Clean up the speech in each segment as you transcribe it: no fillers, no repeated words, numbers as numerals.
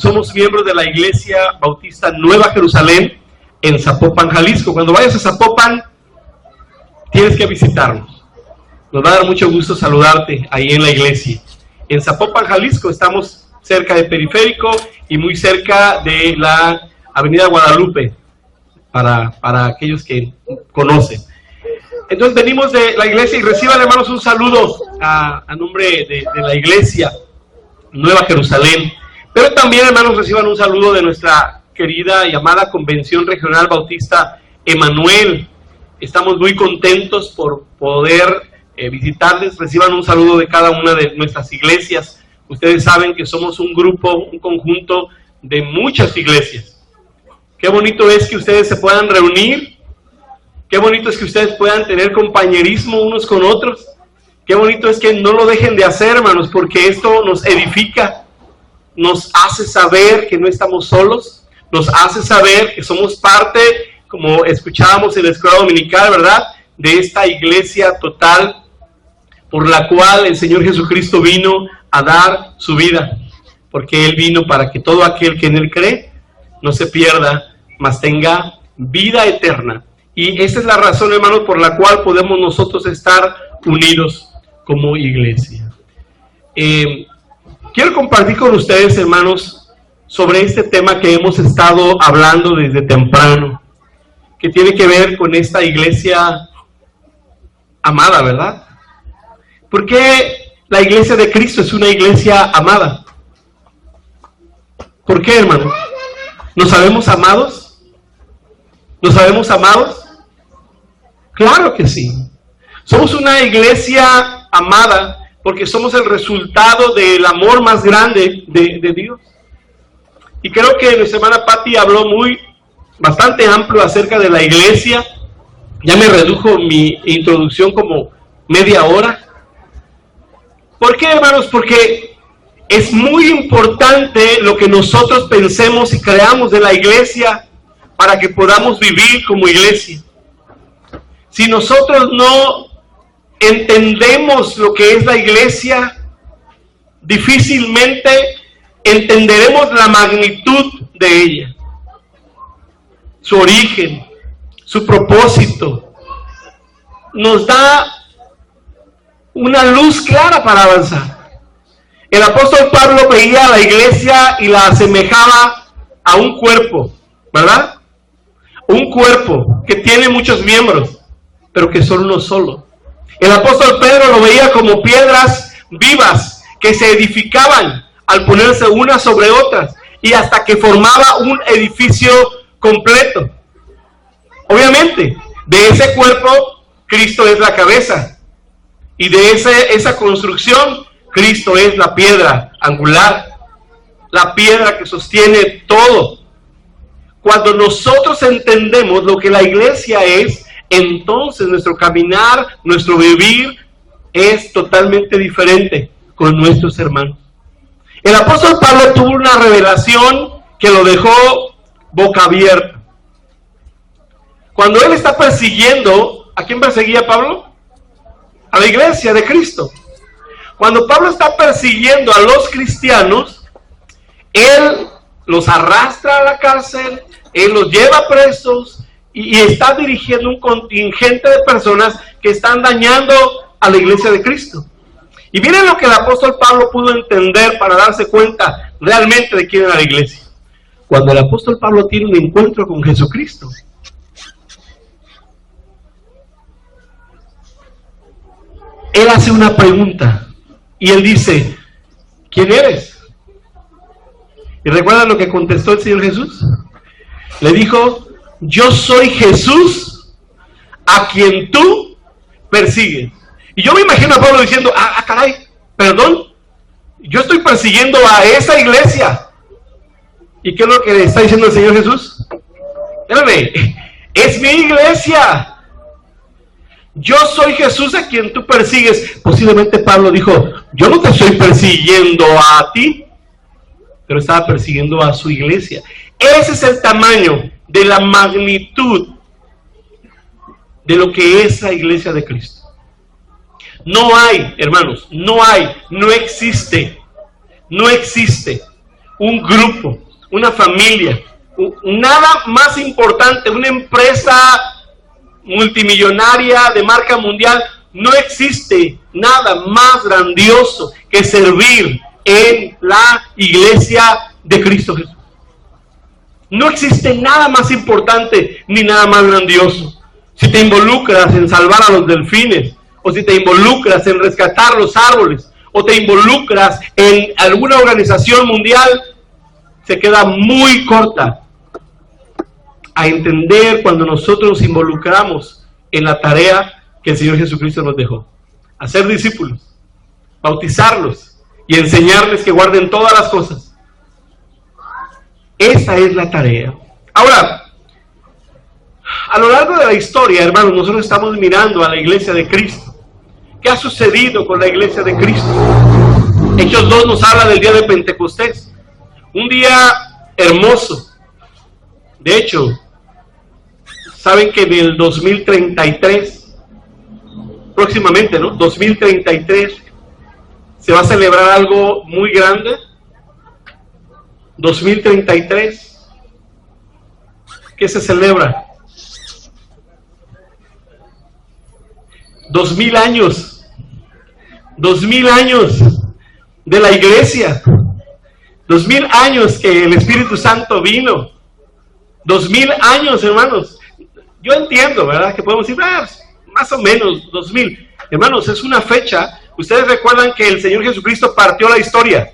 somos miembros de la Iglesia Bautista Nueva Jerusalén en Zapopan, Jalisco. Cuando vayas a Zapopan, tienes que visitarnos. Nos va a dar mucho gusto saludarte ahí en la iglesia. En Zapopan, Jalisco, estamos cerca del Periférico y muy cerca de la Avenida Guadalupe, para aquellos que conocen. Entonces venimos de la iglesia y reciban, hermanos, un saludo a nombre de la Iglesia Nueva Jerusalén. Pero también, hermanos, reciban un saludo de nuestra querida y amada Convención Regional Bautista Emanuel. Estamos muy contentos por poder visitarles. Reciban un saludo de cada una de nuestras iglesias. Ustedes saben que somos un grupo, un conjunto de muchas iglesias. Qué bonito es que ustedes se puedan reunir. Qué bonito es que ustedes puedan tener compañerismo unos con otros. Qué bonito es que no lo dejen de hacer, hermanos, porque esto nos edifica. Nos hace saber que no estamos solos, nos hace saber que somos parte, como escuchábamos en la escuela dominical, ¿verdad?, de esta iglesia total por la cual el Señor Jesucristo vino a dar su vida, porque Él vino para que todo aquel que en Él cree no se pierda, mas tenga vida eterna. Y esa es la razón, hermanos, por la cual podemos nosotros estar unidos como iglesia. Quiero compartir con ustedes, hermanos, sobre este tema que hemos estado hablando desde temprano, que tiene que ver con esta iglesia amada, ¿verdad? ¿Por qué la iglesia de Cristo es una iglesia amada? ¿Por qué, hermanos? ¿Nos sabemos amados? ¿Nos sabemos amados? Claro que sí. Somos una iglesia amada porque somos el resultado del amor más grande de Dios. Y creo que nuestra hermana Patti habló bastante amplio acerca de la iglesia. Ya me redujo mi introducción como media hora. ¿Por qué, hermanos? Porque es muy importante lo que nosotros pensemos y creamos de la iglesia para que podamos vivir como iglesia. Si nosotros no entendemos lo que es la iglesia, difícilmente entenderemos la magnitud de ella, su origen, su propósito. Nos da una luz clara para avanzar. El apóstol Pablo veía a la iglesia y la asemejaba a un cuerpo, ¿verdad? Un cuerpo que tiene muchos miembros, pero que son uno solo. El apóstol Pedro lo veía como piedras vivas que se edificaban al ponerse unas sobre otras y hasta que formaba un edificio completo. Obviamente, de ese cuerpo, Cristo es la cabeza. Y de esa construcción, Cristo es la piedra angular, la piedra que sostiene todo. Cuando nosotros entendemos lo que la iglesia es, entonces nuestro caminar, nuestro vivir es totalmente diferente con nuestros hermanos. El apóstol Pablo tuvo una revelación que lo dejó boca abierta. Cuando él está persiguiendo, ¿a quién perseguía Pablo? A la iglesia de Cristo. Cuando Pablo está persiguiendo a los cristianos, él los arrastra a la cárcel, él los lleva presos, y está dirigiendo un contingente de personas que están dañando a la iglesia de Cristo. Y miren lo que el apóstol Pablo pudo entender para darse cuenta realmente de quién era la iglesia. Cuando el apóstol Pablo tiene un encuentro con Jesucristo, él hace una pregunta y él dice, ¿quién eres? ¿Y recuerdan lo que contestó el Señor Jesús? Le dijo, yo soy Jesús a quien tú persigues. Y yo me imagino a Pablo diciendo, caray, perdón, yo estoy persiguiendo a esa iglesia. ¿Y qué es lo que le está diciendo el Señor Jesús? Espérame, es mi iglesia. Yo soy Jesús a quien tú persigues. Posiblemente Pablo dijo, yo no te estoy persiguiendo a ti, pero estaba persiguiendo a su iglesia. Ese es el tamaño de la magnitud de lo que es la iglesia de Cristo. No hay, hermanos, no existe un grupo, una familia, nada más importante, una empresa multimillonaria de marca mundial. No existe nada más grandioso que servir en la iglesia de Cristo Jesús. No existe nada más importante ni nada más grandioso. Si te involucras en salvar a los delfines, o si te involucras en rescatar los árboles, o te involucras en alguna organización mundial, se queda muy corta a entender cuando nosotros nos involucramos en la tarea que el Señor Jesucristo nos dejó: hacer discípulos, bautizarlos y enseñarles que guarden todas las cosas. Esa es la tarea. Ahora, a lo largo de la historia, hermanos, nosotros estamos mirando a la iglesia de Cristo. ¿Qué ha sucedido con la iglesia de Cristo? Hechos 2 nos habla del día de Pentecostés, un día hermoso. De hecho, saben que en el 2033, próximamente, ¿no? 2033, se va a celebrar algo muy grande. 2033, ¿qué se celebra? 2000 años. 2000 años de la iglesia. 2000 años que el Espíritu Santo vino. 2000 años, hermanos. Yo entiendo, ¿verdad? Que podemos decir, más o menos 2000. Hermanos, es una fecha. Ustedes recuerdan que el Señor Jesucristo partió la historia.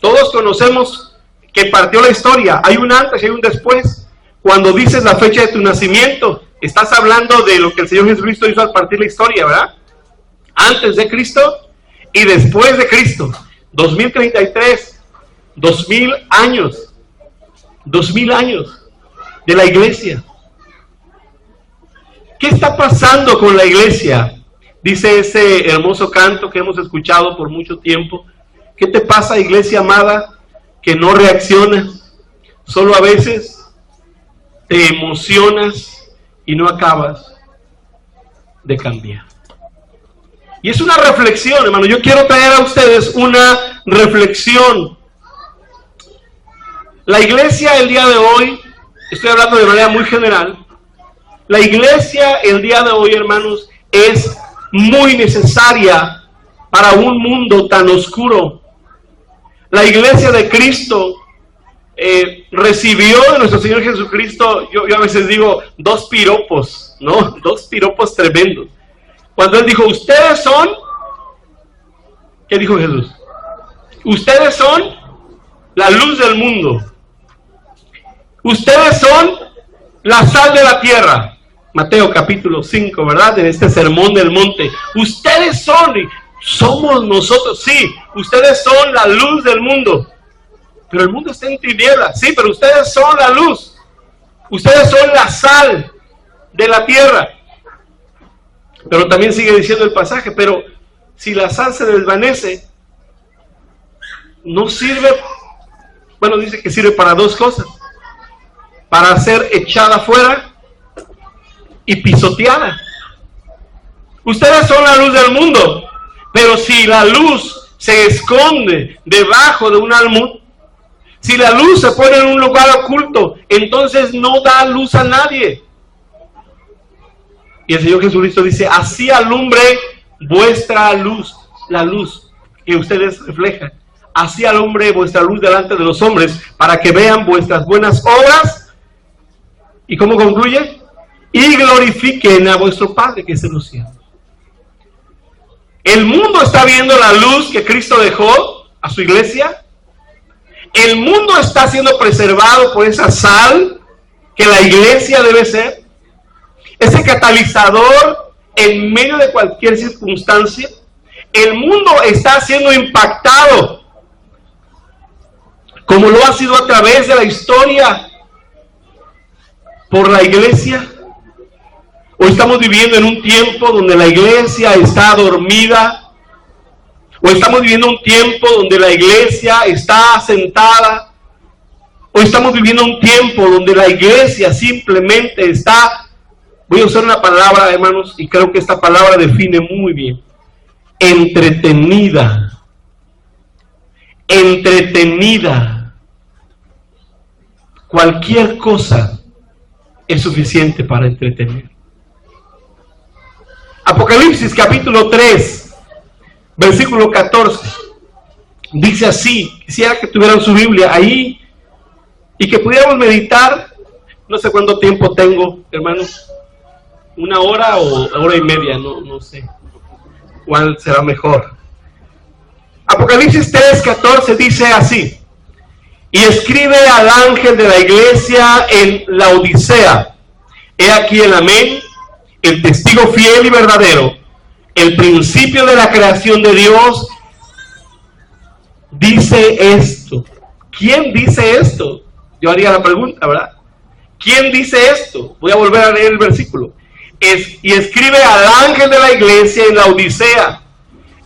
Todos conocemos que partió la historia. Hay un antes y hay un después. Cuando dices la fecha de tu nacimiento, estás hablando de lo que el Señor Jesucristo hizo al partir la historia, ¿verdad? Antes de Cristo y después de Cristo. 2033, 2000 años. 2000 años de la iglesia. ¿Qué está pasando con la iglesia? Dice ese hermoso canto que hemos escuchado por mucho tiempo. ¿Qué te pasa, iglesia amada, que no reaccionas? Solo a veces te emocionas y no acabas de cambiar. Y es una reflexión, hermano. Yo quiero traer a ustedes una reflexión. La iglesia el día de hoy, estoy hablando de manera muy general, la iglesia el día de hoy, hermanos, es muy necesaria para un mundo tan oscuro. La iglesia de Cristo recibió de nuestro Señor Jesucristo, yo a veces digo, 2 piropos, ¿no? 2 piropos tremendos. Cuando Él dijo, ustedes son, ¿qué dijo Jesús? Ustedes son la luz del mundo. Ustedes son la sal de la tierra. Mateo capítulo 5, ¿verdad? En este sermón del monte. Ustedes son, somos nosotros, sí. Ustedes son la luz del mundo. Pero el mundo está en tinieblas, sí, pero ustedes son la luz. Ustedes son la sal de la tierra. Pero también sigue diciendo el pasaje, pero si la sal se desvanece, no sirve, bueno, dice que sirve para 2 cosas. Para ser echada fuera y pisoteada. Ustedes son la luz del mundo, pero si la luz se esconde debajo de un almud, si la luz se pone en un lugar oculto, entonces no da luz a nadie. Y el Señor Jesucristo dice, así alumbre vuestra luz, la luz que ustedes reflejan, así alumbre vuestra luz delante de los hombres, para que vean vuestras buenas obras. ¿Y cómo concluye? Y glorifiquen a vuestro Padre que es en los cielos. El mundo está viendo la luz que Cristo dejó a su iglesia. El mundo está siendo preservado por esa sal que la iglesia debe ser. Ese catalizador en medio de cualquier circunstancia. El mundo está siendo impactado, como lo ha sido a través de la historia, por la iglesia. Hoy estamos viviendo en un tiempo donde la iglesia está dormida. Hoy estamos viviendo un tiempo donde la iglesia está sentada. Hoy estamos viviendo un tiempo donde la iglesia simplemente está, voy a usar una palabra, hermanos, y creo que esta palabra define muy bien, entretenida. Entretenida. cualquier cosa es suficiente para entretener. Apocalipsis capítulo 3, versículo 14, dice así. Quisiera que tuvieran su Biblia ahí y que pudiéramos meditar. No sé cuánto tiempo tengo, hermanos, 1 hora o 1 hora y media, no sé cuál será mejor. Apocalipsis 3, 14 dice así: y escribe al ángel de la iglesia en Laodicea, he aquí el amén, el testigo fiel y verdadero, el principio de la creación de Dios, dice esto. ¿Quién dice esto? Yo haría la pregunta, ¿verdad? ¿Quién dice esto? Voy a volver a leer el versículo. Y escribe al ángel de la iglesia en Laodicea,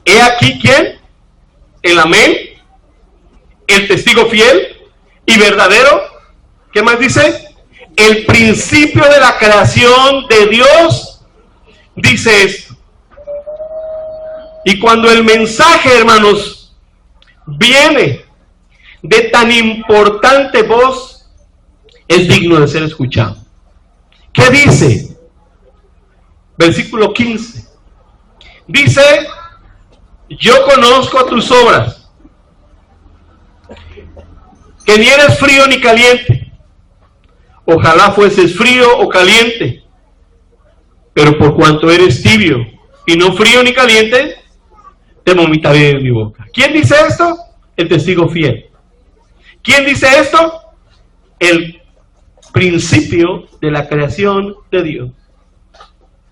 he aquí, ¿quién? El amén, el testigo fiel y verdadero. ¿Qué más dice? El principio de la creación de Dios, dice esto. Y cuando el mensaje, hermanos, viene de tan importante voz, es digno de ser escuchado. ¿Qué dice? Versículo 15. Dice: yo conozco tus obras, que ni eres frío ni caliente. Ojalá fueses frío o caliente, pero por cuanto eres tibio y no frío ni caliente, te vomitaré de mi boca. ¿Quién dice esto? El testigo fiel. ¿Quién dice esto? El principio de la creación de Dios.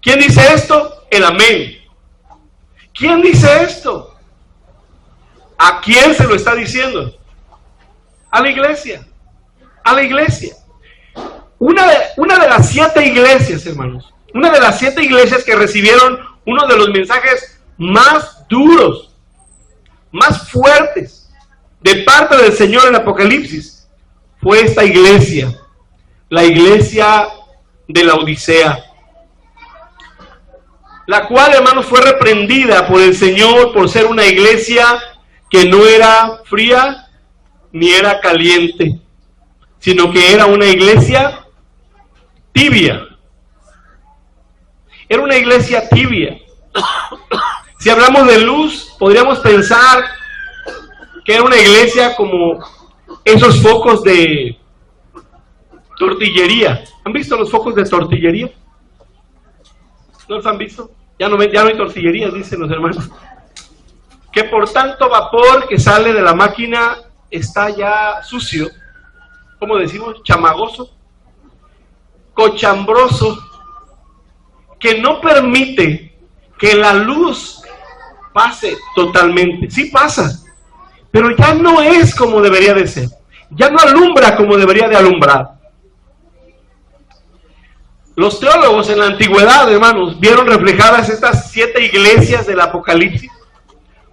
¿Quién dice esto? El amén. ¿Quién dice esto? ¿A quién se lo está diciendo? A la iglesia. A la iglesia. Una de las 7 iglesias, hermanos, una de las 7 iglesias que recibieron uno de los mensajes más duros, más fuertes de parte del Señor en Apocalipsis, fue esta iglesia, la iglesia de Laodicea, la cual, hermanos, fue reprendida por el Señor por ser una iglesia que no era fría ni era caliente, sino que era una iglesia tibia. Era una iglesia tibia. Si hablamos de luz, podríamos pensar que era una iglesia como esos focos de tortillería. ¿Han visto los focos de tortillería? ¿No los han visto? Ya no hay tortillerías, dicen los hermanos. Que por tanto vapor que sale de la máquina está ya sucio, ¿cómo decimos? Chamagoso, cochambroso, que no permite que la luz pase totalmente. Sí pasa, pero ya no es como debería de ser. Ya no alumbra como debería de alumbrar. Los teólogos en la antigüedad, hermanos, vieron reflejadas estas 7 iglesias del Apocalipsis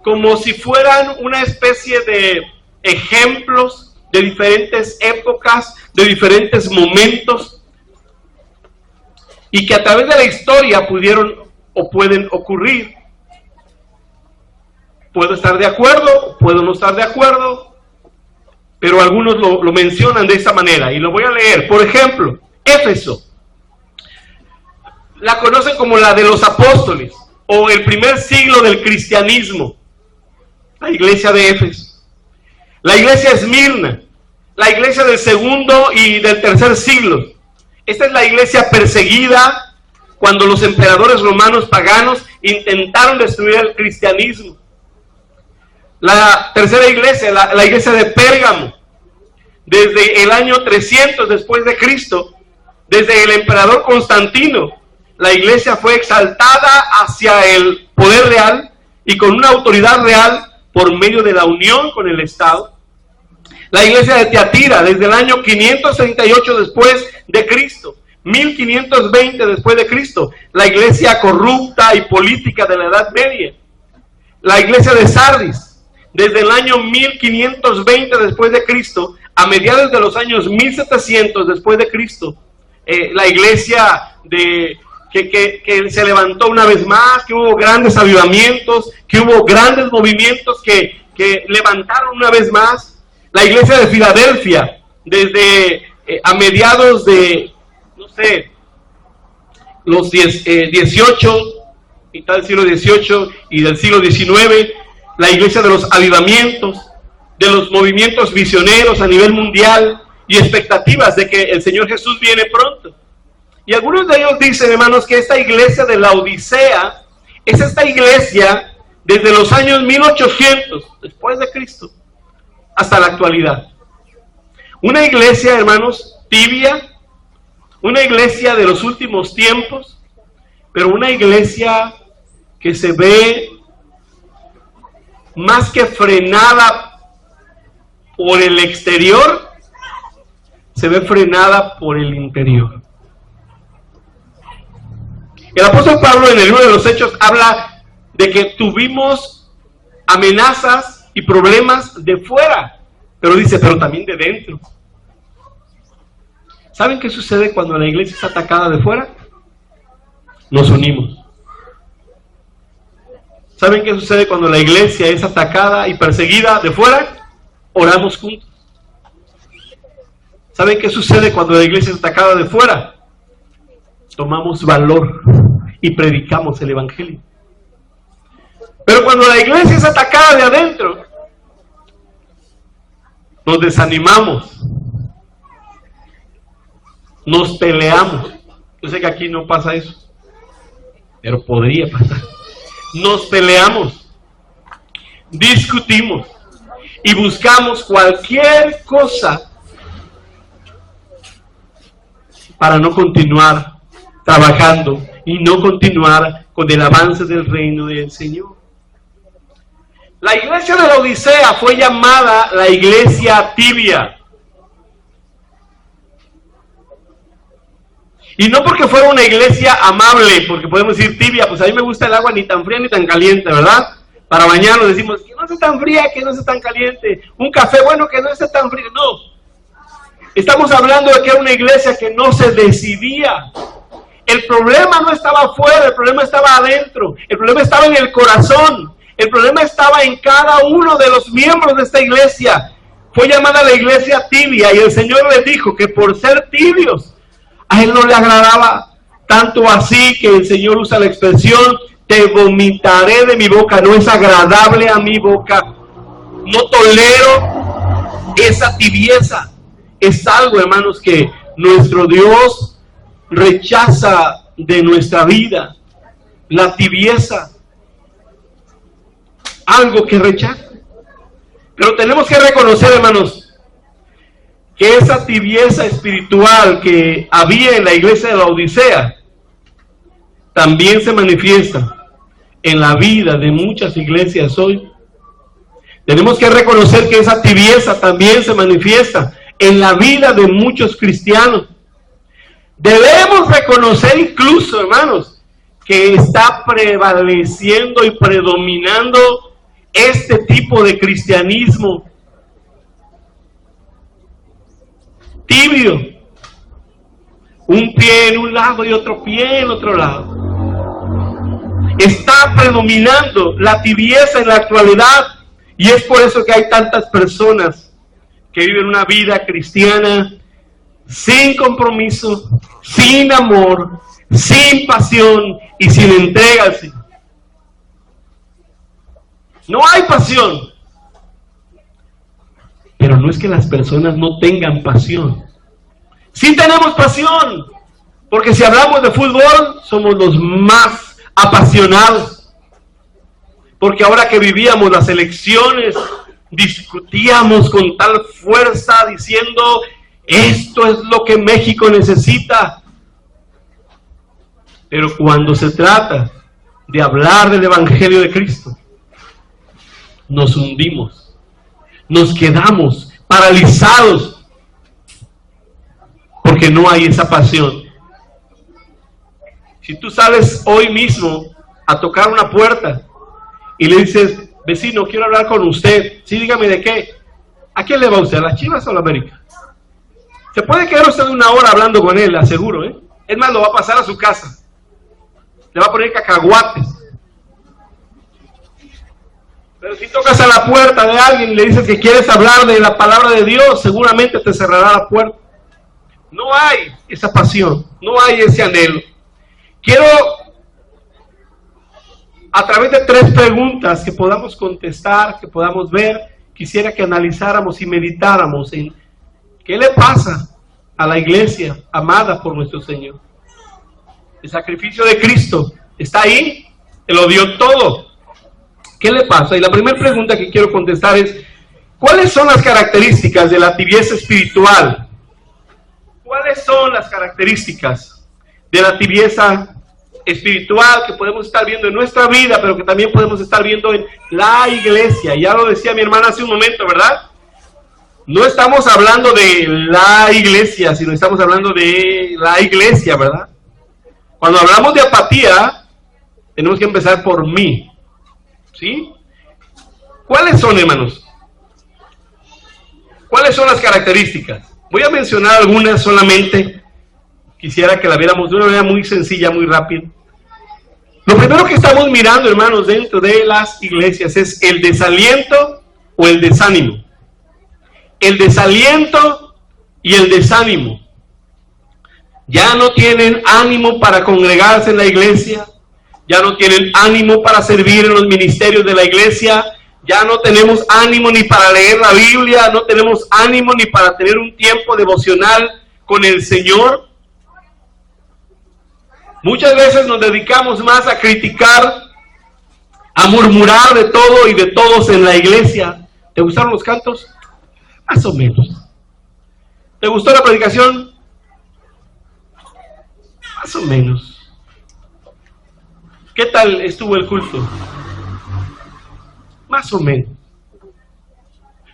como si fueran una especie de ejemplos de diferentes épocas, de diferentes momentos, y que a través de la historia pudieron o pueden ocurrir. Puedo estar de acuerdo, puedo no estar de acuerdo, pero algunos lo mencionan de esa manera, y lo voy a leer. Por ejemplo, Éfeso, la conocen como la de los apóstoles, o el primer siglo del cristianismo, la iglesia de Éfeso. La iglesia Esmirna, la iglesia del segundo y del tercer siglo. Esta es la iglesia perseguida cuando los emperadores romanos paganos intentaron destruir el cristianismo. La tercera iglesia, la iglesia de Pérgamo, desde el año 300 después de Cristo, desde el emperador Constantino, la iglesia fue exaltada hacia el poder real y con una autoridad real por medio de la unión con el Estado. La iglesia de Tiatira, desde el año 538 después de Cristo, 1520 después de Cristo, la iglesia corrupta y política de la Edad Media. La iglesia de Sardis, desde el año 1520 después de Cristo, a mediados de los años 1700 después de Cristo, la iglesia que se levantó una vez más, que hubo grandes avivamientos, que hubo grandes movimientos que levantaron una vez más. La iglesia de Filadelfia, desde a mediados de, no sé, los 18, mitad del siglo XVIII y del siglo XIX, la iglesia de los avivamientos, de los movimientos misioneros a nivel mundial y expectativas de que el Señor Jesús viene pronto. Y algunos de ellos dicen, hermanos, que esta iglesia de la Odisea es esta iglesia desde los años 1800, después de Cristo, hasta la actualidad. Una iglesia, hermanos, tibia, una iglesia de los últimos tiempos, pero una iglesia que se ve más que frenada por el exterior, se ve frenada por el interior. El apóstol Pablo en el libro de los Hechos habla de que tuvimos amenazas y problemas de fuera, pero dice, pero también de dentro. ¿Saben qué sucede cuando la iglesia es atacada de fuera? Nos unimos. ¿Saben qué sucede cuando la iglesia es atacada y perseguida de fuera? Oramos juntos. ¿Saben qué sucede cuando la iglesia es atacada de fuera? Tomamos valor y predicamos el evangelio. Pero cuando la iglesia es atacada de adentro, nos desanimamos, nos peleamos. Yo sé que aquí no pasa eso, pero podría pasar. Nos peleamos, discutimos y buscamos cualquier cosa para no continuar trabajando y no continuar con el avance del reino del Señor. La iglesia de la Odisea fue llamada la iglesia tibia. Y no porque fuera una iglesia amable, porque podemos decir tibia, pues a mí me gusta el agua ni tan fría ni tan caliente, ¿verdad? Para bañarnos decimos que no sea tan fría, que no sea tan caliente. Un café bueno, que no sea tan frío. No. Estamos hablando de que era una iglesia que no se decidía. El problema no estaba afuera, el problema estaba adentro. El problema estaba en el corazón. El problema estaba en cada uno de los miembros de esta iglesia. Fue llamada la iglesia tibia y el Señor les dijo que por ser tibios, a Él no le agradaba. Tanto así que el Señor usa la expresión, te vomitaré de mi boca, no es agradable a mi boca. No tolero esa tibieza. Es algo, hermanos, que nuestro Dios rechaza de nuestra vida. La tibieza. Algo que rechaza. Pero tenemos que reconocer, hermanos, que esa tibieza espiritual que había en la iglesia de la Odisea también se manifiesta en la vida de muchas iglesias hoy. Tenemos que reconocer que esa tibieza también se manifiesta en la vida de muchos cristianos. Debemos reconocer incluso, hermanos, que está prevaleciendo y predominando este tipo de cristianismo tibio. Un pie en un lado y otro pie en otro lado. Está predominando la tibieza en la actualidad y es por eso que hay tantas personas que viven una vida cristiana sin compromiso, sin amor, sin pasión y sin entrega al Señor. No hay pasión. Pero no es que las personas no tengan pasión. Sí tenemos pasión, porque si hablamos de fútbol, somos los más apasionados. Porque ahora que vivíamos las elecciones, discutíamos con tal fuerza diciendo, esto es lo que México necesita. Pero cuando se trata de hablar del Evangelio de Cristo, nos hundimos, nos quedamos paralizados, porque no hay esa pasión. Si tú sales hoy mismo a tocar una puerta y le dices, vecino, quiero hablar con usted, sí, dígame de qué, ¿a quién le va usted? ¿A las Chivas o a la América? Se puede quedar usted una hora hablando con él, le aseguro, ¿eh? Es más, lo va a pasar a su casa, le va a poner cacahuates. Pero si tocas a la puerta de alguien y le dices que quieres hablar de la palabra de Dios, seguramente te cerrará la puerta. No hay esa pasión, no hay ese anhelo. Quiero, a través de 3 preguntas que podamos contestar, que podamos ver, quisiera que analizáramos y meditáramos en qué le pasa a la iglesia amada por nuestro Señor. El sacrificio de Cristo está ahí, Él lo dio todo. ¿Qué le pasa? Y la primera pregunta que quiero contestar es, ¿cuáles son las características de la tibieza espiritual? ¿Cuáles son las características de la tibieza espiritual que podemos estar viendo en nuestra vida, pero que también podemos estar viendo en la iglesia? Ya lo decía mi hermana hace un momento, ¿verdad? No estamos hablando de la iglesia, sino estamos hablando de la iglesia, ¿verdad? Cuando hablamos de apatía, tenemos que empezar por mí, ¿sí? ¿Cuáles son, hermanos? ¿Cuáles son las características? Voy a mencionar algunas solamente. Quisiera que la viéramos de una manera muy sencilla, muy rápida. Lo primero que estamos mirando, hermanos, dentro de las iglesias es el desaliento o el desánimo. El desaliento y el desánimo. Ya no tienen ánimo para congregarse en la iglesia, ya no tienen ánimo para servir en los ministerios de la iglesia, ya no tenemos ánimo ni para leer la Biblia, no tenemos ánimo ni para tener un tiempo devocional con el Señor. Muchas veces nos dedicamos más a criticar, a murmurar de todo y de todos en la iglesia. ¿Te gustaron los cantos? Más o menos. ¿Te gustó la predicación? Más o menos. ¿Qué tal estuvo el culto? Más o menos.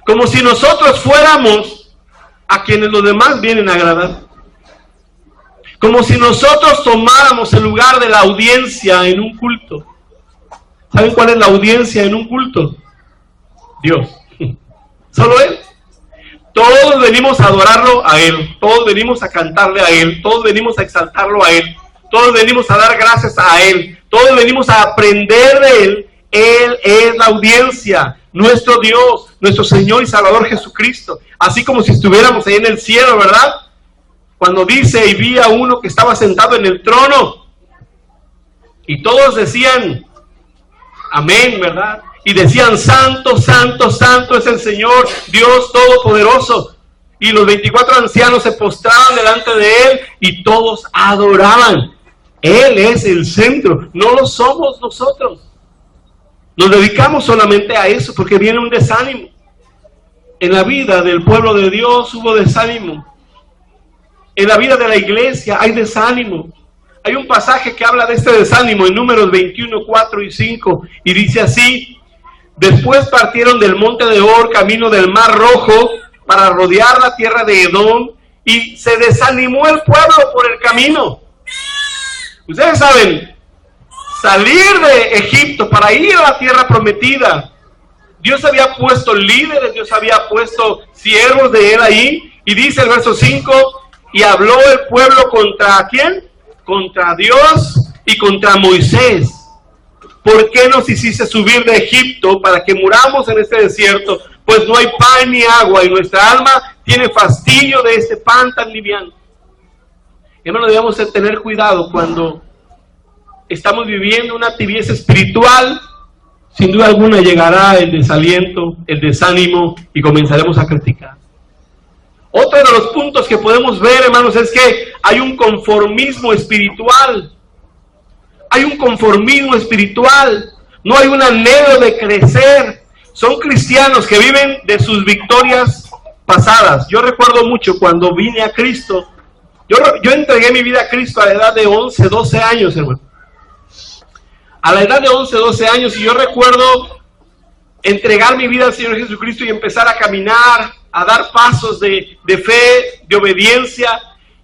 Como si nosotros fuéramos a quienes los demás vienen a agradar. Como si nosotros tomáramos el lugar de la audiencia en un culto. ¿Saben cuál es la audiencia en un culto? Dios. Solo Él. Todos venimos a adorarlo a Él, todos venimos a cantarle a Él, todos venimos a exaltarlo a Él, todos venimos a dar gracias a Él, todos venimos a aprender de Él. Él es la audiencia, nuestro Dios, nuestro Señor y Salvador Jesucristo. Así como si estuviéramos ahí en el cielo, ¿verdad? Cuando dice, y vi a uno que estaba sentado en el trono, y todos decían, amén, ¿verdad? Y decían, santo, santo, santo es el Señor, Dios Todopoderoso. Y los 24 ancianos se postraban delante de Él y todos adoraban. Él es el centro, no lo somos nosotros. Nos dedicamos solamente a eso porque viene un desánimo. En la vida del pueblo de Dios hubo desánimo. En la vida de la iglesia hay desánimo. Hay un pasaje que habla de este desánimo en Números 21, 4 y 5 y dice así: después partieron del monte de Or, camino del Mar Rojo, para rodear la tierra de Edom, y se desanimó el pueblo por el camino. Ustedes saben, salir de Egipto para ir a la tierra prometida, Dios había puesto líderes, Dios había puesto siervos de Él ahí, y dice el verso 5, y habló el pueblo contra ¿quién? Contra Dios y contra Moisés. ¿Por qué nos hiciste subir de Egipto para que muramos en este desierto? Pues no hay pan ni agua y nuestra alma tiene fastidio de este pan tan liviano. Hermano, debemos de tener cuidado cuando estamos viviendo una tibieza espiritual. Sin duda alguna llegará el desaliento, el desánimo y comenzaremos a criticar. Otro de los puntos que podemos ver, hermanos, es que hay un conformismo espiritual. Hay un conformismo espiritual, no hay un anhelo de crecer. Son cristianos que viven de sus victorias pasadas. Yo recuerdo mucho cuando vine a Cristo, yo entregué mi vida a Cristo a la edad de 11, 12 años, hermano. A la edad de 11, 12 años, y yo recuerdo entregar mi vida al Señor Jesucristo y empezar a caminar, a dar pasos de fe, de obediencia.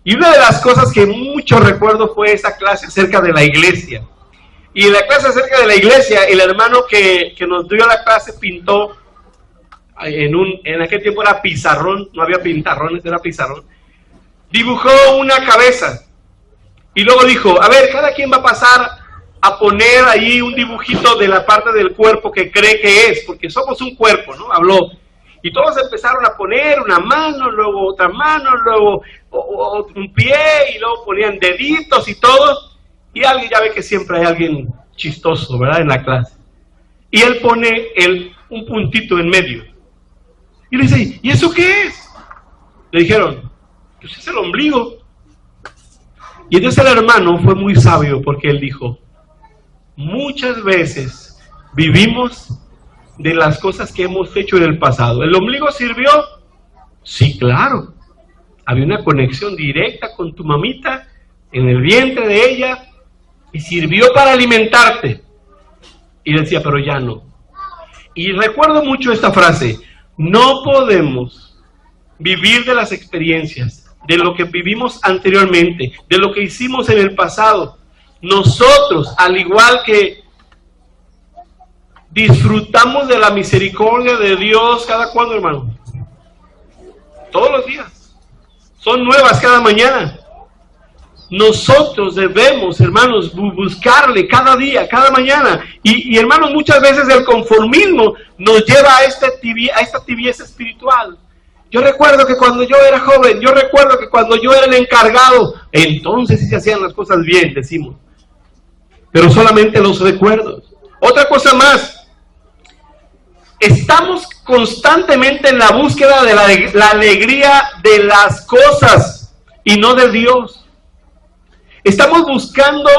Y una de las cosas que mucho recuerdo fue esa clase acerca de la iglesia. Y en la clase acerca de la iglesia, el hermano que nos dio la clase pintó, en aquel tiempo era pizarrón, no había pintarrones, era pizarrón. Dibujó una cabeza y luego dijo, a ver, cada quien va a pasar a poner ahí un dibujito de la parte del cuerpo que cree que es, porque somos un cuerpo, ¿no? Habló. Y todos empezaron a poner una mano, luego otra mano, luego un pie y luego ponían deditos y todo. Y alguien, ya ve que siempre hay alguien chistoso, ¿verdad? En la clase. Y él pone un puntito en medio. Y le dice, ¿y eso qué es? Le dijeron, pues es el ombligo. Y entonces el hermano fue muy sabio porque él dijo, muchas veces vivimos de las cosas que hemos hecho en el pasado. ¿El ombligo sirvió? Sí, claro. Había una conexión directa con tu mamita en el vientre de ella y sirvió para alimentarte. Y decía, pero ya no. Y recuerdo mucho esta frase, no podemos vivir de las experiencias, de lo que vivimos anteriormente, de lo que hicimos en el pasado. Nosotros, al igual que disfrutamos de la misericordia de Dios, ¿cada cuándo, hermano? Todos los días. Son nuevas cada mañana. Nosotros debemos, hermanos, buscarle cada día, cada mañana. Y hermanos, muchas veces el conformismo nos lleva a esta tibieza espiritual. Yo recuerdo que cuando yo era joven, yo recuerdo que cuando yo era el encargado, entonces sí se hacían las cosas bien, decimos. Pero solamente los recuerdos. Otra cosa más, estamos constantemente en la búsqueda de la alegría de las cosas y no de Dios. Estamos buscando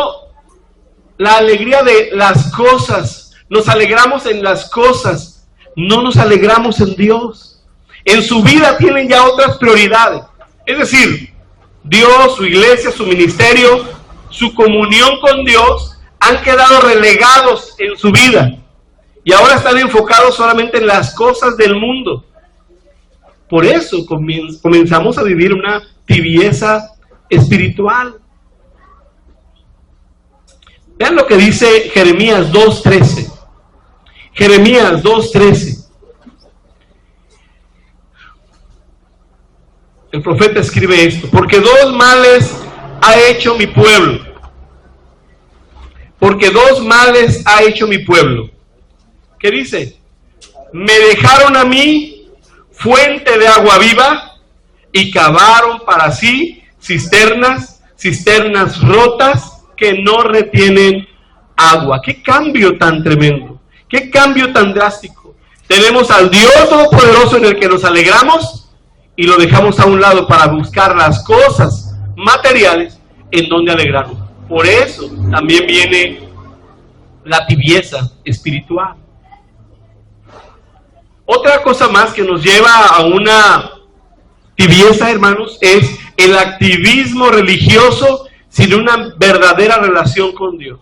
la alegría de las cosas, nos alegramos en las cosas, no nos alegramos en Dios. En su vida tienen ya otras prioridades. Es decir, Dios, su iglesia, su ministerio, su comunión con Dios han quedado relegados en su vida. Y ahora están enfocados solamente en las cosas del mundo. Por eso comenzamos a vivir una tibieza espiritual. Vean lo que dice Jeremías 2:13. Jeremías 2:13. El profeta escribe esto, porque dos males ha hecho mi pueblo. Porque dos males ha hecho mi pueblo. ¿Qué dice? Me dejaron a mí fuente de agua viva y cavaron para sí cisternas rotas que no retienen agua. ¡Qué cambio tan tremendo! ¡Qué cambio tan drástico! Tenemos al Dios Todopoderoso en el que nos alegramos y lo dejamos a un lado para buscar las cosas materiales en donde alegrarnos. Por eso también viene la tibieza espiritual. Otra cosa más que nos lleva a una tibieza, hermanos, es el activismo religioso sin una verdadera relación con Dios.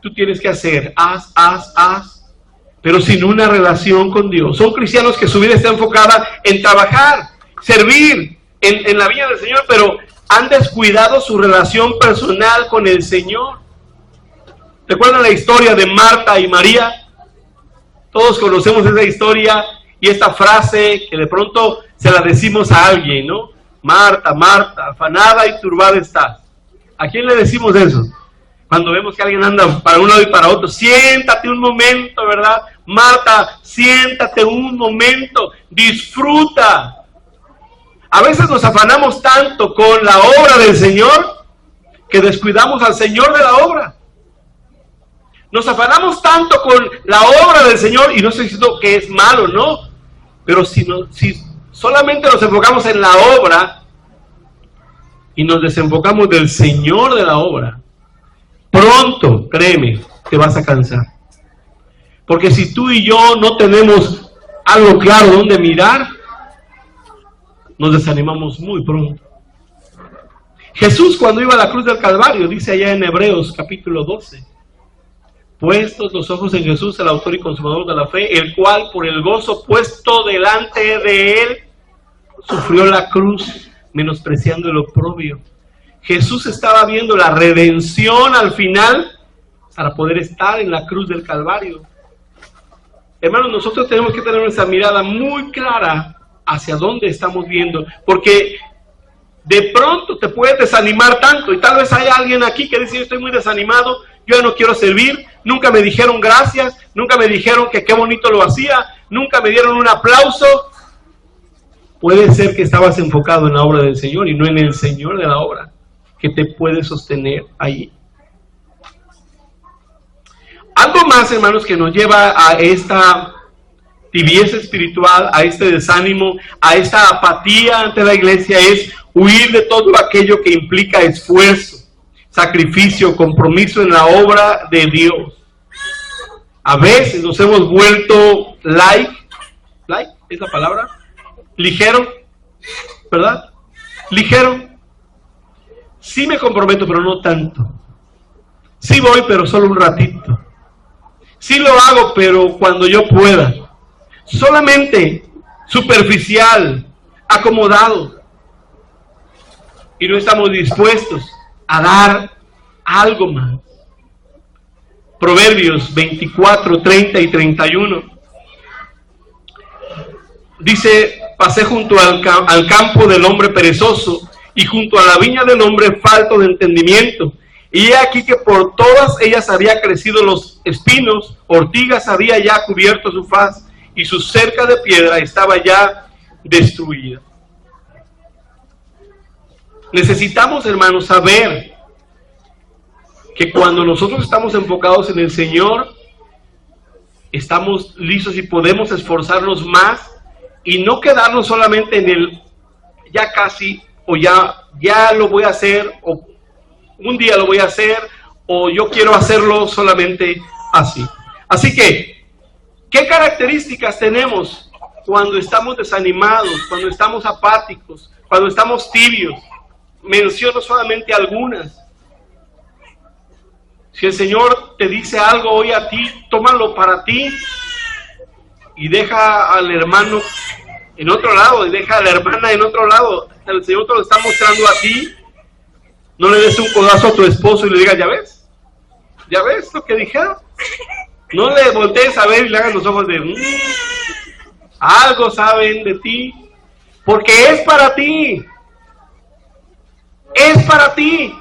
Tú tienes que hacer, haz, pero sin una relación con Dios. Son cristianos que su vida está enfocada en trabajar, servir en la viña del Señor, pero han descuidado su relación personal con el Señor. ¿Recuerdan la historia de Marta y María? Todos conocemos esa historia y esta frase que de pronto se la decimos a alguien, ¿no? Marta, Marta, afanada y turbada estás. ¿A quién le decimos eso? Cuando vemos que alguien anda para un lado y para otro, siéntate un momento, ¿verdad? Marta, siéntate un momento, disfruta. A veces nos afanamos tanto con la obra del Señor que descuidamos al Señor de la obra. Nos afanamos tanto con la obra del Señor, y no estoy diciendo que es malo, no, pero si solamente nos enfocamos en la obra y nos desenfocamos del Señor de la obra, pronto, créeme, te vas a cansar. Porque si tú y yo no tenemos algo claro donde mirar, nos desanimamos muy pronto. Jesús, cuando iba a la cruz del Calvario, dice allá en Hebreos capítulo 12, puestos los ojos en Jesús, el autor y consumador de la fe, el cual por el gozo puesto delante de él, sufrió la cruz, menospreciando el oprobio. Jesús estaba viendo la redención al final para poder estar en la cruz del Calvario. Hermanos, nosotros tenemos que tener esa mirada muy clara hacia dónde estamos viendo, porque de pronto te puedes desanimar tanto, y tal vez hay alguien aquí que dice, yo estoy muy desanimado, yo ya no quiero servir, nunca me dijeron gracias, nunca me dijeron que qué bonito lo hacía, nunca me dieron un aplauso. puede ser que estabas enfocado en la obra del Señor y no en el Señor de la obra, que te puede sostener ahí. Algo más, hermanos, que nos lleva a esta tibieza espiritual, a este desánimo, a esta apatía ante la iglesia, es huir de todo aquello que implica esfuerzo, sacrificio, compromiso en la obra de Dios. A veces nos hemos vuelto light es la palabra, ligero, ¿verdad? Ligero. Sí me comprometo, pero no tanto. Sí voy, pero solo un ratito. Sí lo hago, pero cuando yo pueda. Solamente superficial, acomodado. Y no estamos dispuestos a dar algo más. Proverbios 24, 30 y 31. Dice, pasé junto al campo del hombre perezoso y junto a la viña del hombre falto de entendimiento. Y he aquí que por todas ellas había crecido los espinos, ortigas había ya cubierto su faz y su cerca de piedra estaba ya destruida. Necesitamos, hermanos, saber que cuando nosotros estamos enfocados en el Señor, estamos listos y podemos esforzarnos más y no quedarnos solamente en el ya casi, o ya lo voy a hacer, o un día lo voy a hacer, o yo quiero hacerlo solamente así. Así que, ¿qué características tenemos cuando estamos desanimados, cuando estamos apáticos, cuando estamos tibios? Menciono solamente algunas. Si el Señor te dice algo hoy a ti, tómalo para ti y deja al hermano en otro lado, y deja a la hermana en otro lado. El Señor te lo está mostrando a ti. No le des un codazo a tu esposo y le digas, ¿ya ves lo que dijeron? No le voltees a ver y le hagas los ojos de algo saben de ti, porque es para ti. Es para ti.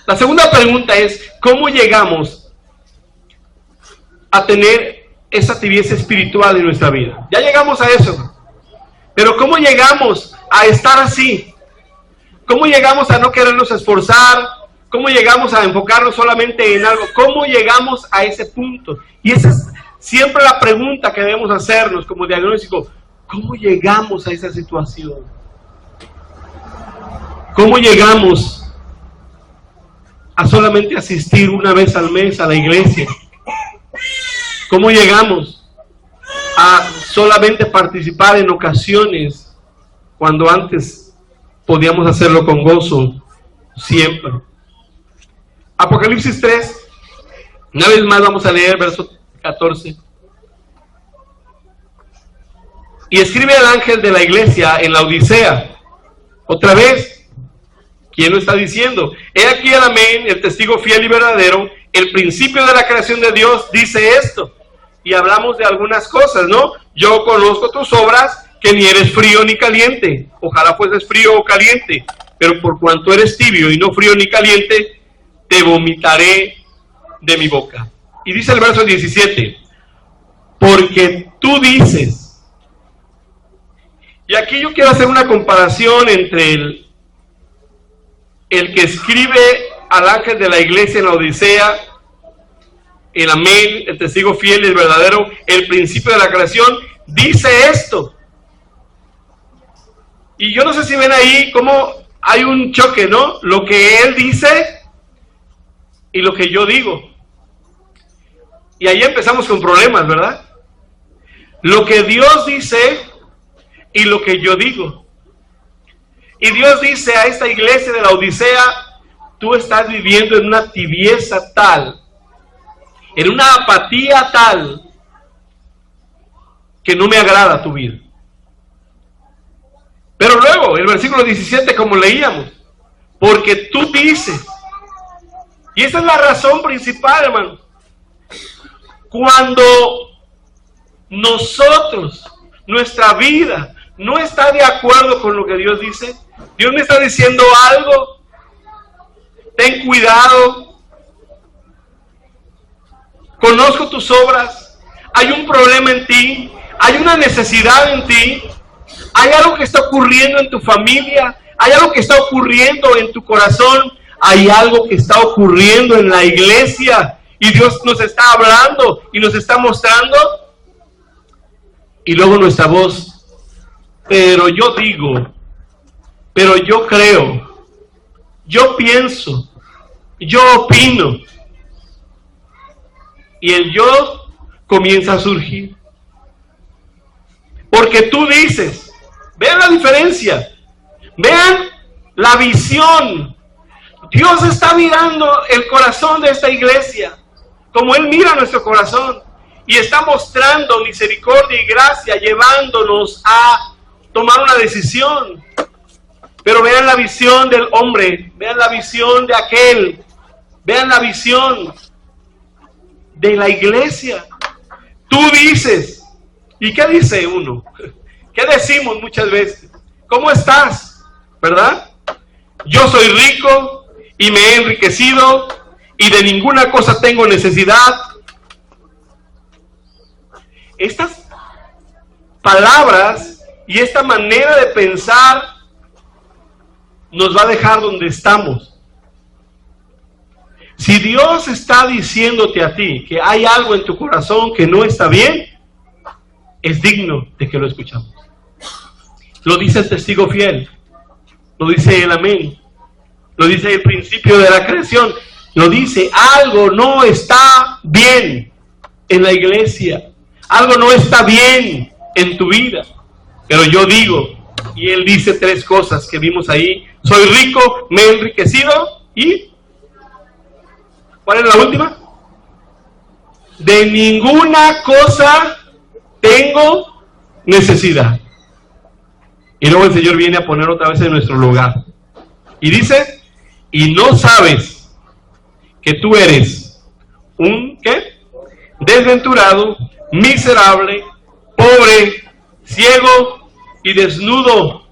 La segunda pregunta es, ¿cómo llegamos a tener esa tibieza espiritual en nuestra vida? Ya llegamos a eso, pero ¿cómo llegamos a estar así? ¿Cómo llegamos a no querernos esforzar? ¿Cómo llegamos a enfocarnos solamente en algo? ¿Cómo llegamos a ese punto? Y esa es siempre la pregunta que debemos hacernos como diagnóstico. ¿Cómo llegamos a esa situación? ¿Cómo llegamos a solamente asistir una vez al mes a la iglesia? ¿Cómo llegamos a solamente participar en ocasiones cuando antes podíamos hacerlo con gozo siempre? Apocalipsis 3, una vez más vamos a leer verso 14. Y escribe al ángel de la iglesia en la Odisea. Otra vez, ¿quién lo está diciendo? He aquí el amén, el testigo fiel y verdadero, el principio de la creación de Dios dice esto. Y hablamos de algunas cosas, ¿no? Yo conozco tus obras, que ni eres frío ni caliente. Ojalá fueses frío o caliente, pero por cuanto eres tibio y no frío ni caliente, te vomitaré de mi boca. Y dice el verso 17, porque tú dices. Y aquí yo quiero hacer una comparación entre el que escribe al ángel de la iglesia en la Odisea, el amén, el testigo fiel y el verdadero, el principio de la creación, dice esto. Y yo no sé si ven ahí cómo hay un choque, ¿no? Lo que él dice y lo que yo digo. Y ahí empezamos con problemas, ¿verdad? Lo que Dios dice y lo que yo digo. Y Dios dice a esta iglesia de la Odisea, tú estás viviendo en una tibieza tal, en una apatía tal, que no me agrada tu vida. Pero luego, el versículo 17, como leíamos, porque tú dices, y esa es la razón principal, hermano, cuando nosotros, nuestra vida, no está de acuerdo con lo que Dios dice, Dios me está diciendo algo, ten cuidado, conozco tus obras, hay un problema en ti, Hay una necesidad en ti, hay algo que está ocurriendo en tu familia, hay algo que está ocurriendo en tu corazón, hay algo que está ocurriendo en la iglesia y Dios nos está hablando y nos está mostrando. Y luego nuestra voz, pero yo digo, pero yo creo, yo pienso, yo opino. Y el yo comienza a surgir. Porque tú dices, vean la diferencia, vean la visión. Dios está mirando el corazón de esta iglesia, como Él mira nuestro corazón, y está mostrando misericordia y gracia, llevándonos a tomar una decisión. Pero vean la visión del hombre, vean la visión de aquel, vean la visión de la iglesia. Tú dices, ¿y qué dice uno? ¿Qué decimos muchas veces? ¿Cómo estás? ¿Verdad? Yo soy rico y me he enriquecido y de ninguna cosa tengo necesidad. Estas palabras y esta manera de pensar nos va a dejar donde estamos. Si Dios está diciéndote a ti que hay algo en tu corazón que no está bien, es digno de que lo escuchamos. Lo dice el testigo fiel, lo dice el amén, lo dice el principio de la creación, lo dice, algo no está bien en la iglesia, algo no está bien en tu vida. Pero yo digo, y él dice tres cosas que vimos ahí: soy rico, me he enriquecido y... ¿cuál es la última? De ninguna cosa tengo necesidad. Y luego el Señor viene a poner otra vez en nuestro lugar. Y dice, y no sabes que tú eres un, ¿qué? Desventurado, miserable, pobre, ciego y desnudo.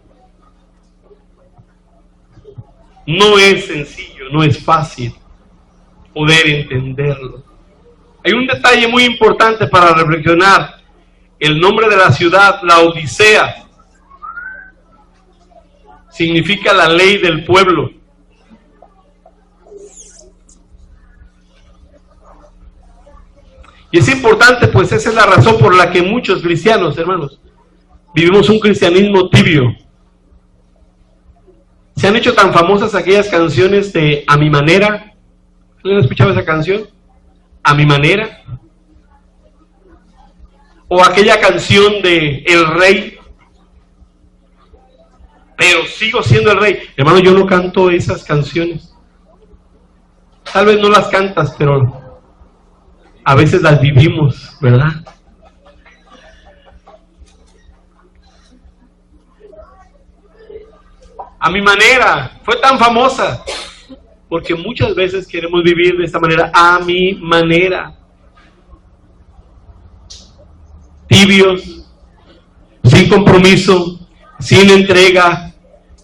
No es sencillo, no es fácil poder entenderlo. Hay un detalle muy importante para reflexionar. El nombre de la ciudad, Laodicea, significa la ley del pueblo. Y es importante, pues esa es la razón por la que muchos cristianos, hermanos, vivimos un cristianismo tibio. Se han hecho tan famosas aquellas canciones de A Mi Manera. ¿Alguien ha escuchado esa canción? A Mi Manera. O aquella canción de El Rey. Pero sigo siendo el rey. Hermano, yo no canto esas canciones. Tal vez no las cantas, pero a veces las vivimos, ¿verdad? A Mi Manera fue tan famosa porque muchas veces queremos vivir de esta manera, a mi manera. Tibios, sin compromiso, sin entrega,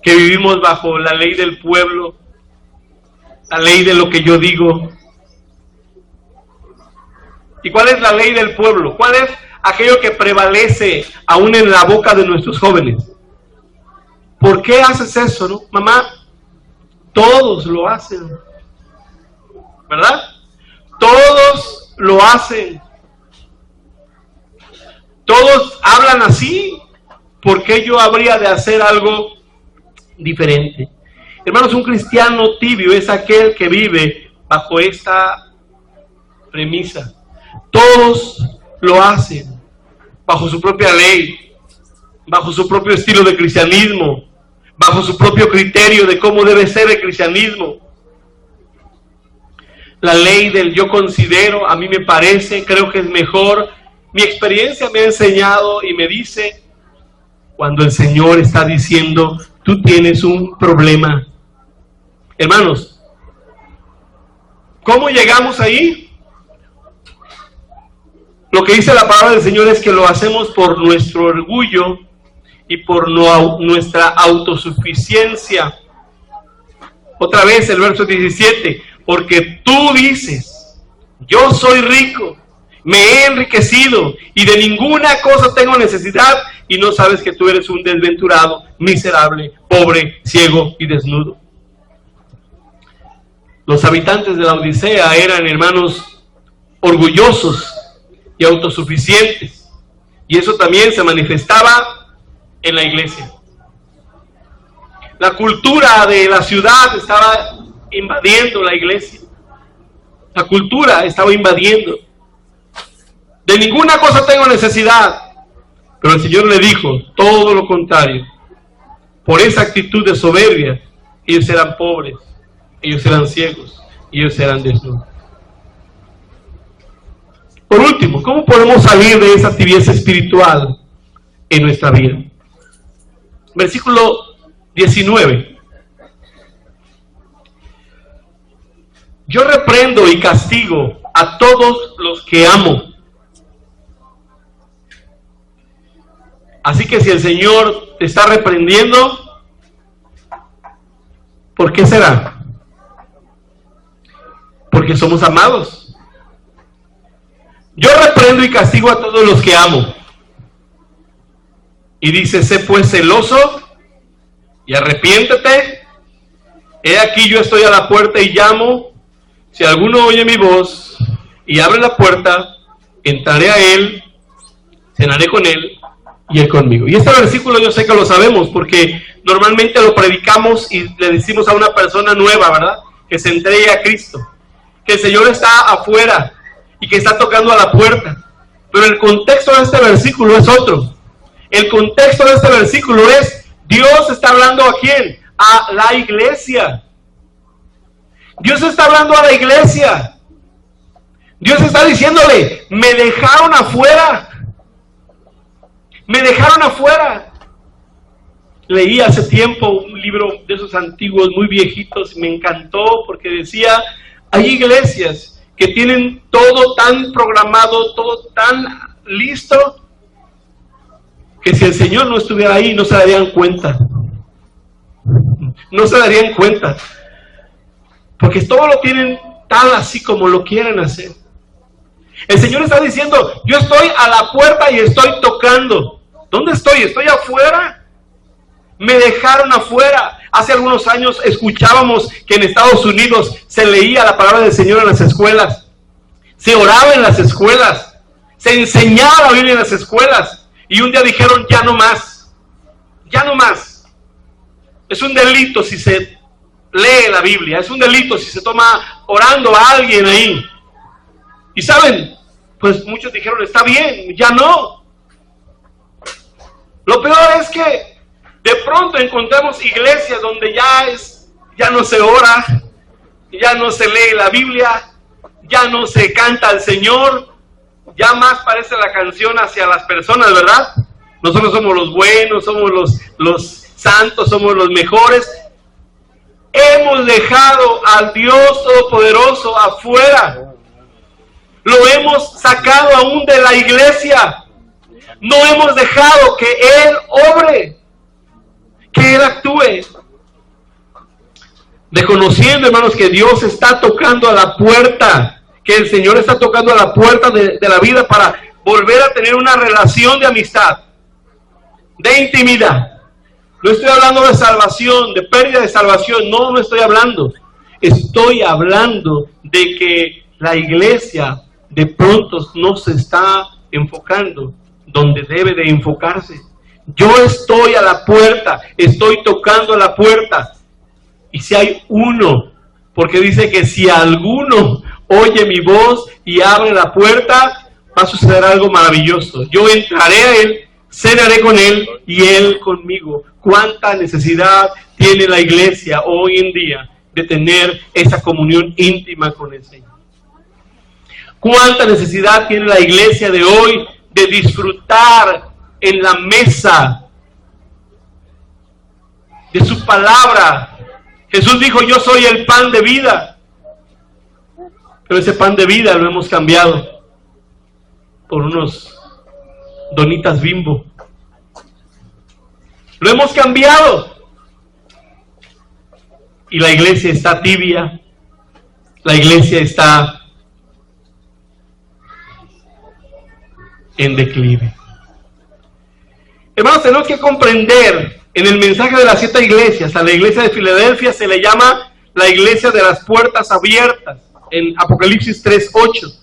que vivimos bajo la ley del pueblo, la ley de lo que yo digo. ¿Y cuál es la ley del pueblo? ¿Cuál es aquello que prevalece aún en la boca de nuestros jóvenes? ¿Por qué haces eso, no? Mamá, todos lo hacen, ¿verdad? Todos lo hacen. Todos hablan así. ¿Por qué yo habría de hacer algo diferente? Hermanos, un cristiano tibio es aquel que vive bajo esta premisa. Todos lo hacen bajo su propia ley, bajo su propio estilo de cristianismo, bajo su propio criterio de cómo debe ser el cristianismo. La ley del yo considero, a mí me parece, creo que es mejor. Mi experiencia me ha enseñado y me dice, cuando el Señor está diciendo, tú tienes un problema. Hermanos, ¿cómo llegamos ahí? Lo que dice la palabra del Señor es que lo hacemos por nuestro orgullo y por nuestra autosuficiencia. Otra vez el verso 17, porque tú dices, yo soy rico me he enriquecido y de ninguna cosa tengo necesidad, y no sabes que tú eres un desventurado, miserable, pobre, ciego y desnudo. Los habitantes de la Odisea eran, hermanos, orgullosos y autosuficientes, y eso también se manifestaba en la iglesia. La cultura de la ciudad estaba invadiendo la iglesia. La cultura estaba invadiendo. De ninguna cosa tengo necesidad. Pero el Señor le dijo todo lo contrario. Por esa actitud de soberbia, ellos eran pobres, ellos eran ciegos, ellos eran desnudos. Por último, ¿cómo podemos salir de esa tibieza espiritual en nuestra vida? Versículo 19. Yo reprendo y castigo a todos los que amo. Así que si el Señor te está reprendiendo, ¿por qué será? Porque somos amados. Yo reprendo y castigo a todos los que amo. Y dice, sé pues celoso y arrepiéntete. He aquí yo estoy a la puerta y llamo. Si alguno oye mi voz y abre la puerta, entraré a él, cenaré con él y él conmigo. Y este versículo yo sé que lo sabemos porque normalmente lo predicamos y le decimos a una persona nueva, ¿verdad? Que se entregue a Cristo, que el Señor está afuera y que está tocando a la puerta. Pero el contexto de este versículo es otro. El contexto de este versículo es, Dios está hablando ¿a quién? A la iglesia. Dios está hablando a la iglesia. Dios está diciéndole, me dejaron afuera. Me dejaron afuera. Leí hace tiempo un libro de esos antiguos, muy viejitos, y me encantó porque decía, hay iglesias que tienen todo tan programado, todo tan listo, que si el Señor no estuviera ahí, no se darían cuenta. No se darían cuenta. Porque todo lo tienen tal así como lo quieren hacer. El Señor está diciendo, yo estoy a la puerta y estoy tocando. ¿Dónde estoy? ¿Estoy afuera? Me dejaron afuera. Hace algunos años escuchábamos que en Estados Unidos se leía la palabra del Señor en las escuelas. Se oraba en las escuelas. Se enseñaba la Biblia en las escuelas. Y un día dijeron, ya no más. Ya no más. Es un delito si se lee la Biblia. Es un delito si se toma orando a alguien ahí. Y saben, pues muchos dijeron, está bien, ya no. Lo peor es que de pronto encontramos iglesias donde ya no se ora, ya no se lee la Biblia, ya no se canta al Señor, ya más parece la canción hacia las personas, ¿verdad? Nosotros somos los buenos, somos los santos, somos los mejores. Hemos dejado al Dios Todopoderoso afuera. Lo hemos sacado aún de la iglesia. No hemos dejado que Él obre, que Él actúe. Reconociendo, hermanos, que Dios está tocando a la puerta, que el Señor está tocando a la puerta de la vida para volver a tener una relación de amistad, de intimidad. No estoy hablando de salvación, de pérdida de salvación, no estoy hablando. Estoy hablando de que la iglesia de pronto no se está enfocando donde debe de enfocarse. Yo estoy a la puerta, estoy tocando a la puerta. Y si hay uno, porque dice que si alguno oye mi voz y abre la puerta, va a suceder algo maravilloso. Yo entraré a él, cenaré con él y él conmigo. ¿Cuánta necesidad tiene la iglesia hoy en día de tener esa comunión íntima con el Señor? ¿Cuánta necesidad tiene la iglesia de hoy de disfrutar en la mesa de su palabra? Jesús dijo, yo soy el pan de vida. Pero ese pan de vida lo hemos cambiado por unos donitas Bimbo. Lo hemos cambiado. Y la iglesia está tibia. La iglesia está en declive. Hermanos, tenemos que comprender en el mensaje de las 7 iglesias, a la iglesia de Filadelfia se le llama la iglesia de las puertas abiertas, en Apocalipsis 3:8.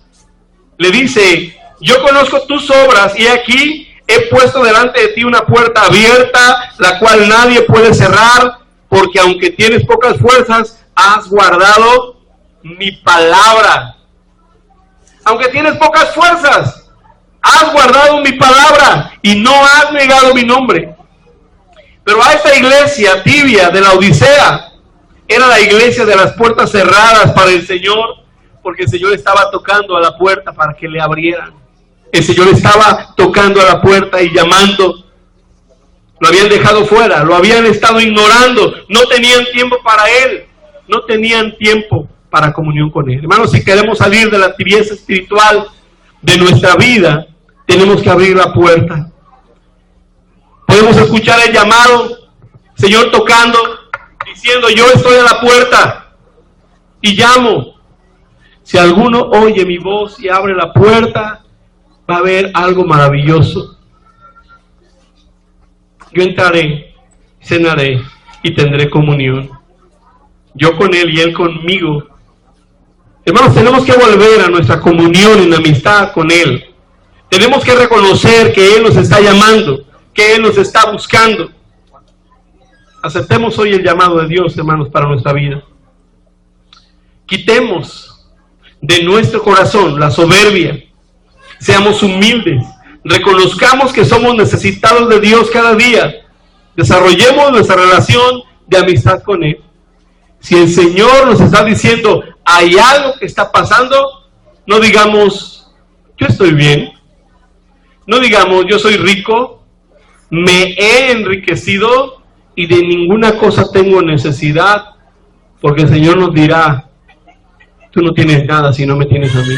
Le dice: yo conozco tus obras y aquí he puesto delante de ti una puerta abierta, la cual nadie puede cerrar, porque aunque tienes pocas fuerzas, has guardado mi palabra. Aunque tienes pocas fuerzas, has guardado mi palabra y no has negado mi nombre. Pero a esta iglesia tibia de la Odisea, era la iglesia de las puertas cerradas para el Señor, porque el Señor estaba tocando a la puerta para que le abrieran. El Señor estaba tocando a la puerta y llamando. Lo habían dejado fuera, lo habían estado ignorando, no tenían tiempo para Él, no tenían tiempo para comunión con Él. Hermanos, si queremos salir de la tibieza espiritual de nuestra vida, tenemos que abrir la puerta. Podemos escuchar el llamado, Señor tocando, diciendo: yo estoy a la puerta y llamo. Si alguno oye mi voz y abre la puerta, va a haber algo maravilloso. Yo entraré, cenaré y tendré comunión. Yo con Él y Él conmigo. Hermanos, tenemos que volver a nuestra comunión en amistad con Él. Tenemos que reconocer que Él nos está llamando, que Él nos está buscando. Aceptemos hoy el llamado de Dios, hermanos, para nuestra vida. Quitemos de nuestro corazón la soberbia. Seamos humildes. Reconozcamos que somos necesitados de Dios cada día. Desarrollemos nuestra relación de amistad con Él. Si el Señor nos está diciendo: hay algo que está pasando, no digamos: yo estoy bien. No digamos: yo soy rico, me he enriquecido y de ninguna cosa tengo necesidad, porque el Señor nos dirá: tú no tienes nada si no me tienes a mí.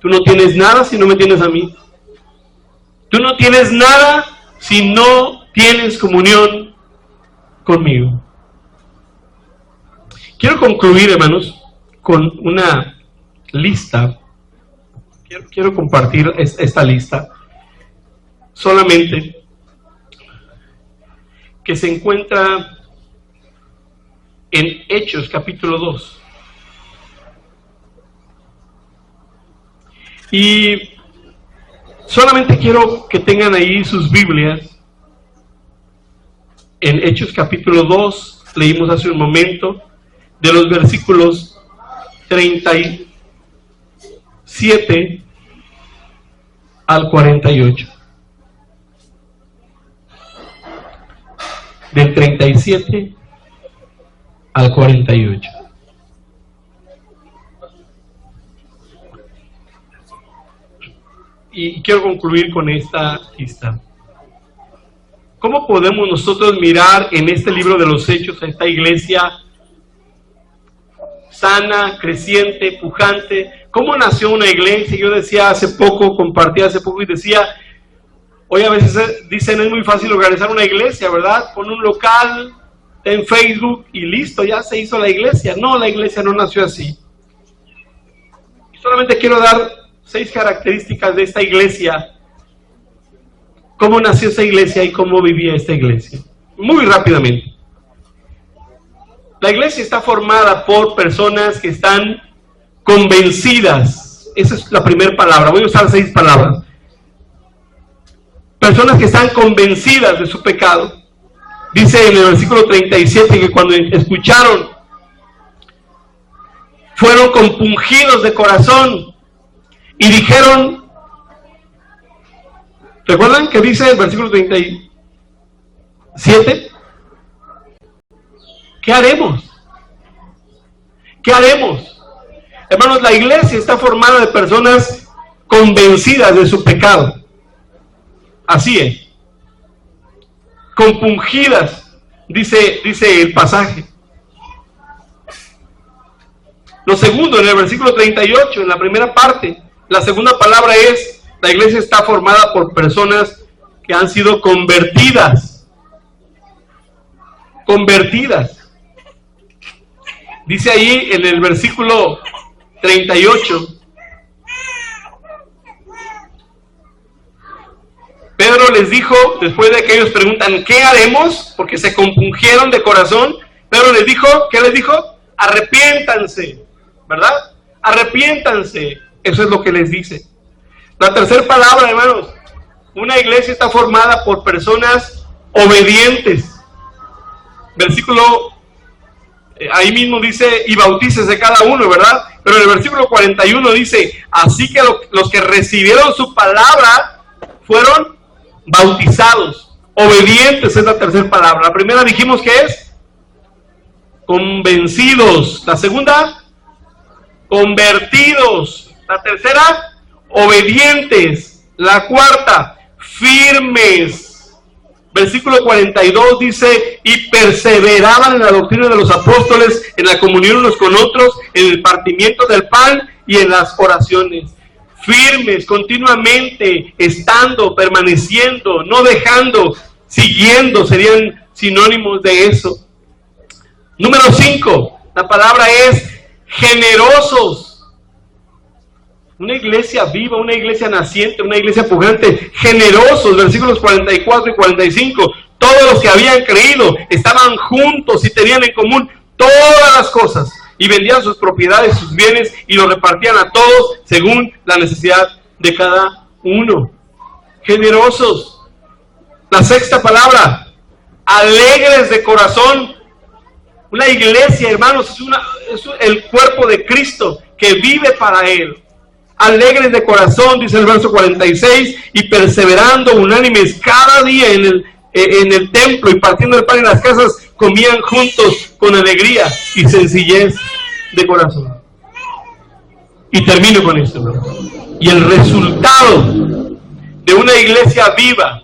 Tú no tienes nada si no me tienes a mí. Tú no tienes nada si no tienes comunión conmigo. Quiero concluir, hermanos, con una lista. Quiero compartir esta lista. Solamente que se encuentra en Hechos capítulo 2. Y solamente quiero que tengan ahí sus Biblias. En Hechos capítulo 2, leímos hace un momento, de los versículos 37 al 48. Del 37 al 48. Y quiero concluir con esta lista. ¿Cómo podemos nosotros mirar en este libro de los Hechos a esta iglesia sana, creciente, pujante? ¿Cómo nació una iglesia? Yo decía hace poco, compartí hace poco y decía: hoy a veces dicen es muy fácil organizar una iglesia, ¿verdad? Pon un local en Facebook y listo, ya se hizo la iglesia. No, la iglesia no nació así. Y solamente quiero dar 6 características de esta iglesia. Cómo nació esta iglesia y cómo vivía esta iglesia. Muy rápidamente. La iglesia está formada por personas que están convencidas. Esa es la primera palabra. Voy a usar 6 palabras. Personas que están convencidas de su pecado. Dice en el versículo 37 que cuando escucharon, fueron compungidos de corazón y dijeron, ¿recuerdan que dice el versículo 37? ¿Qué haremos? ¿Qué haremos? Hermanos, la iglesia está formada de personas convencidas de su pecado. Así es. Compungidas, dice el pasaje. Lo segundo, en el versículo 38, en la primera parte, la segunda palabra es: la iglesia está formada por personas que han sido convertidas. Convertidas. Dice ahí en el versículo 38: Pedro les dijo, después de que ellos preguntan, ¿qué haremos? Porque se compungieron de corazón. Pedro les dijo, ¿qué les dijo? Arrepiéntanse, ¿verdad? Arrepiéntanse. Eso es lo que les dice. La tercera palabra, hermanos, una iglesia está formada por personas obedientes. Versículo, ahí mismo dice, y bautícese cada uno, ¿verdad? Pero en el versículo 41 dice, así que los que recibieron su palabra fueron bautizados. Obedientes es la tercera palabra. La primera dijimos que es convencidos. La segunda, convertidos. La tercera, obedientes. La cuarta, firmes. Versículo 42 dice, y perseveraban en la doctrina de los apóstoles, en la comunión unos con otros, en el partimiento del pan y en las oraciones. Firmes, continuamente, estando, permaneciendo, no dejando, siguiendo, serían sinónimos de eso. Número 5, la palabra es generosos. Una iglesia viva, una iglesia naciente, una iglesia pujante, generosos, versículos 44 y 45. Todos los que habían creído estaban juntos y tenían en común todas las cosas, y vendían sus propiedades, sus bienes, y los repartían a todos según la necesidad de cada uno. Generosos. La sexta palabra, alegres de corazón. Una iglesia, hermanos, es el cuerpo de Cristo que vive para Él. Alegres de corazón, dice el verso 46, y perseverando unánimes cada día en el templo y partiendo el pan en las casas, comían juntos con alegría y sencillez de corazón. Y termino con esto, ¿verdad? Y el resultado de una iglesia viva,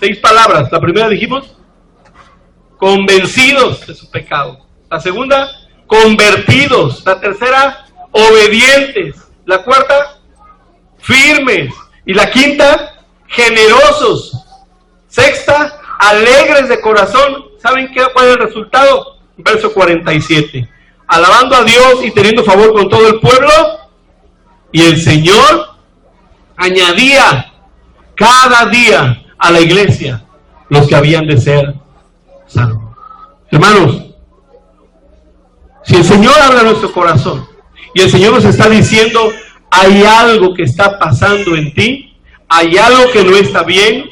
6 palabras. La primera dijimos, convencidos de su pecado. La segunda, convertidos. La tercera, obedientes. La cuarta, firmes. Y la quinta, generosos. Sexta, alegres de corazón. ¿Saben cuál es el resultado? Verso 47. Alabando a Dios y teniendo favor con todo el pueblo. Y el Señor añadía cada día a la iglesia los que habían de ser salvos. Hermanos, si el Señor habla nuestro corazón, y el Señor nos está diciendo, hay algo que está pasando en ti, hay algo que no está bien,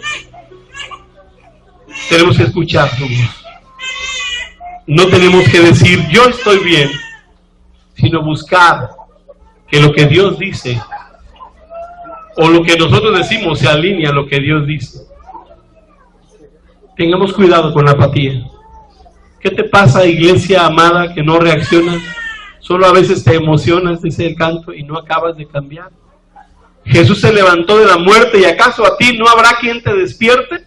tenemos que escuchar tu voz. No tenemos que decir, yo estoy bien, sino buscar que lo que Dios dice, o lo que nosotros decimos, se alinea a lo que Dios dice. Tengamos cuidado con la apatía. ¿Qué te pasa, iglesia amada, que no reaccionas? Solo a veces te emocionas, dice el canto, y no acabas de cambiar. Jesús se levantó de la muerte, ¿y acaso a ti no habrá quien te despierte?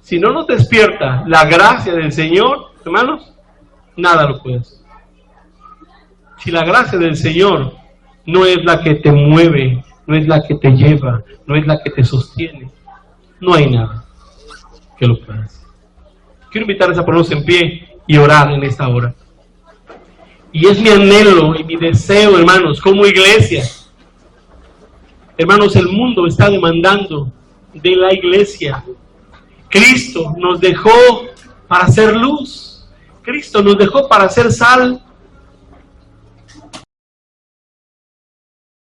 Si no nos despierta la gracia del Señor, hermanos, nada lo puede hacer. Si la gracia del Señor no es la que te mueve, no es la que te lleva, no es la que te sostiene, no hay nada que lo pueda hacer. Quiero invitarles a ponernos en pie y orar en esta hora. Y es mi anhelo y mi deseo, hermanos, como iglesia. Hermanos, el mundo está demandando de la iglesia. Cristo nos dejó para ser luz. Cristo nos dejó para ser sal